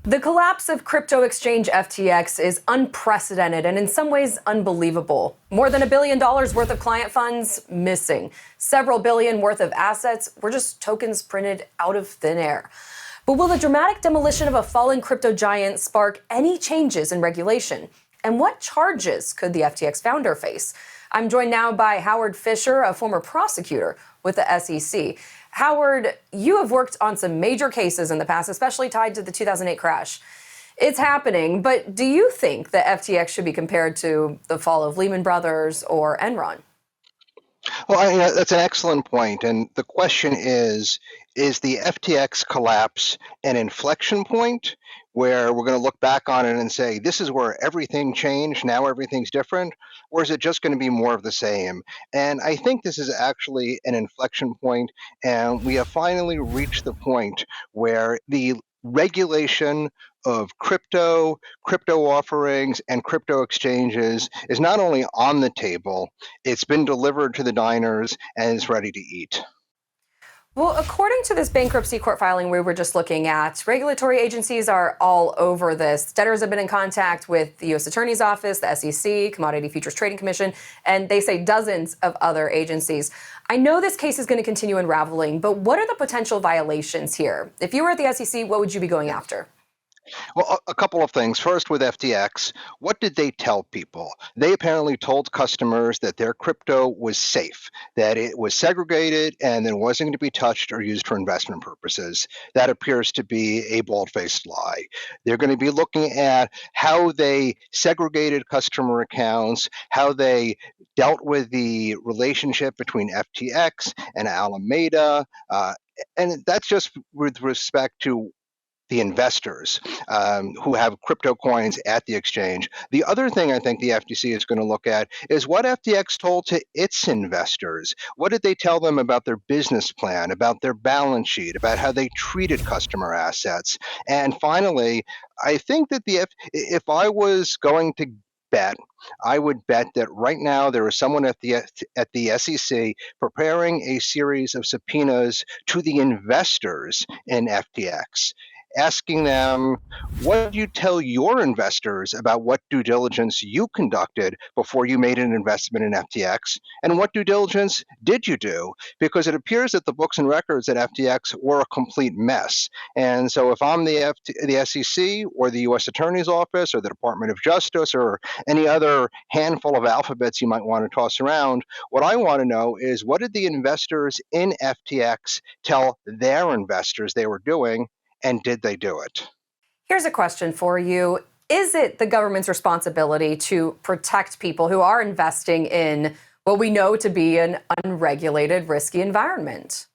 The collapse of crypto exchange FTX is unprecedented and in some ways unbelievable. More than $1 billion worth of client funds missing. Several billion worth of assets were just tokens printed out of thin air. But will the dramatic demolition of a fallen crypto giant spark any changes in regulation? And what charges could the FTX founder face? I'm joined now by Howard Fisher, a former prosecutor with the SEC. Howard, you have worked on some major cases in the past, especially tied to the 2008 crash. It's happening, but do you think that FTX should be compared to the fall of Lehman Brothers or Enron? Well, that's an excellent point. And the question is the FTX collapse an inflection point where we're going to look back on it and say, this is where everything changed, now everything's different? Or is it just going to be more of the same? And I think this is actually an inflection point, and we have finally reached the point where the regulation of crypto offerings, and crypto exchanges is not only on the table, it's been delivered to the diners and is ready to eat. Well, according to this bankruptcy court filing we were just looking at, regulatory agencies are all over this. Debtors have been in contact with the U.S. Attorney's Office, the SEC, Commodity Futures Trading Commission, and they say dozens of other agencies. I know this case is going to continue unraveling, but what are the potential violations here? If you were at the SEC, what would you be going after? Well, a couple of things. First, with FTX, what did they tell people? They apparently told customers that their crypto was safe, that it was segregated and that it wasn't going to be touched or used for investment purposes. That appears to be a bald-faced lie. They're going to be looking at how they segregated customer accounts, how they dealt with the relationship between FTX and Alameda, and that's just with respect to the investors who have crypto coins at the exchange. The other thing I think the FTC is going to look at is what FTX told to its investors. What did they tell them about their business plan, about their balance sheet, about how they treated customer assets? And finally, I think that if I was going to bet, I would bet that right now there is someone at the SEC preparing a series of subpoenas to the investors in FTX, asking them, what did you tell your investors about what due diligence you conducted before you made an investment in FTX? And what due diligence did you do? Because it appears that the books and records at FTX were a complete mess. And so if I'm the SEC or the U.S. Attorney's Office or the Department of Justice or any other handful of alphabets you might want to toss around, what I want to know is, what did the investors in FTX tell their investors they were doing? And did they do it? Here's a question for you. Is it the government's responsibility to protect people who are investing in what we know to be an unregulated, risky environment?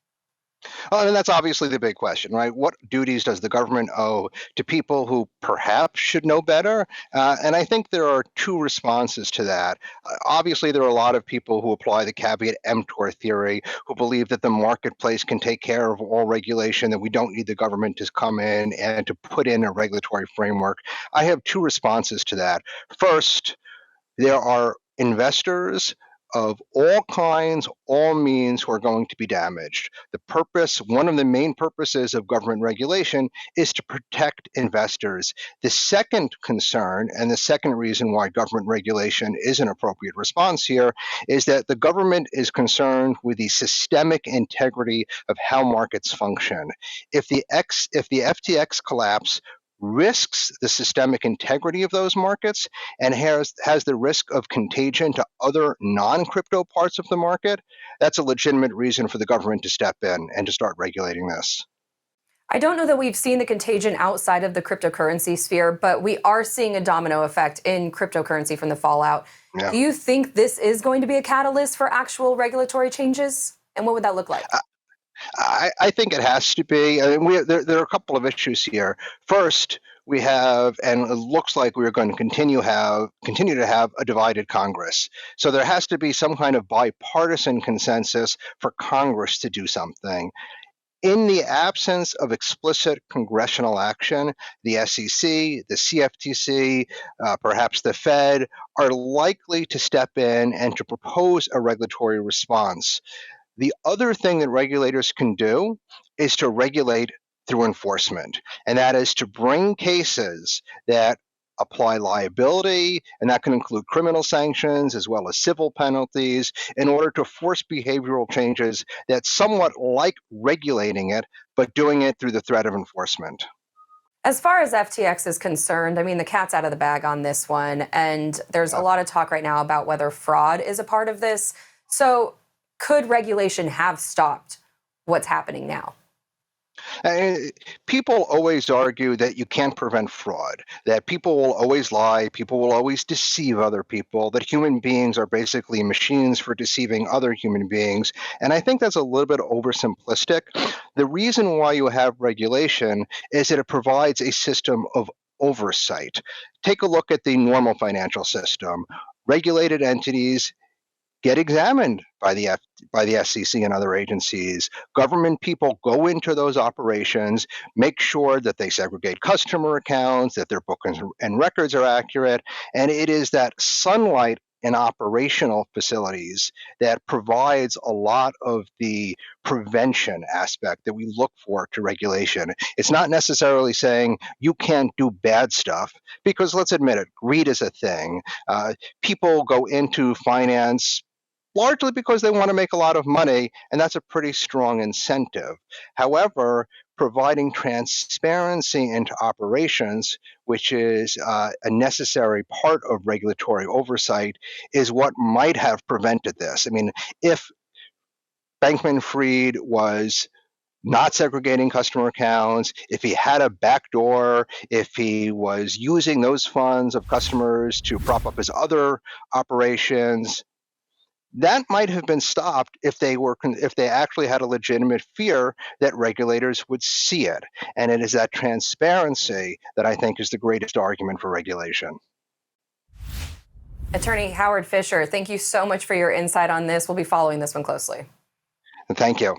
And that's obviously the big question, right? What duties does the government owe to people who perhaps should know better? And I think there are two responses to that. Obviously, there are a lot of people who apply the caveat emptor theory, who believe that the marketplace can take care of all regulation, that we don't need the government to come in and to put in a regulatory framework. I have two responses to that. First, there are investors of all kinds, all means, who are going to be damaged. One of the main purposes of government regulation is to protect investors. The second concern, and the second reason why government regulation is an appropriate response here, is that the government is concerned with the systemic integrity of how markets function. If the FTX collapse risks the systemic integrity of those markets and has the risk of contagion to other non-crypto parts of the market, that's a legitimate reason for the government to step in and to start regulating this. I don't know that we've seen the contagion outside of the cryptocurrency sphere, but we are seeing a domino effect in cryptocurrency from the fallout. Yeah. Do you think this is going to be a catalyst for actual regulatory changes? And what would that look like? I think it has to be. I mean, there are a couple of issues here. First, we have, and it looks like we're going to continue to have a divided Congress. So there has to be some kind of bipartisan consensus for Congress to do something. In the absence of explicit congressional action, the SEC, the CFTC, perhaps the Fed, are likely to step in and to propose a regulatory response. The other thing that regulators can do is to regulate through enforcement, and that is to bring cases that apply liability, and that can include criminal sanctions as well as civil penalties, in order to force behavioral changes that's somewhat like regulating it, but doing it through the threat of enforcement. As far as FTX is concerned, I mean, the cat's out of the bag on this one. And there's a lot of talk right now about whether fraud is a part of this. So could regulation have stopped what's happening now? People always argue that you can't prevent fraud, that people will always lie, people will always deceive other people, that human beings are basically machines for deceiving other human beings. And I think that's a little bit oversimplistic. The reason why you have regulation is that it provides a system of oversight. Take a look at the normal financial system. Regulated entities get examined by the SEC and other agencies. Government people go into those operations, make sure that they segregate customer accounts, that their books and records are accurate, and it is that sunlight in operational facilities that provides a lot of the prevention aspect that we look for to regulation. It's not necessarily saying you can't do bad stuff, because let's admit it, greed is a thing. People go into finance largely because they want to make a lot of money, and that's a pretty strong incentive. However, providing transparency into operations, which is a necessary part of regulatory oversight, is what might have prevented this. I mean, if Bankman-Fried was not segregating customer accounts, if he had a backdoor, if he was using those funds of customers to prop up his other operations, that might have been stopped if they actually had a legitimate fear that regulators would see it. And it is that transparency that I think is the greatest argument for regulation. Attorney Howard Fisher, thank you so much for your insight on this. We'll be following this one closely. And thank you.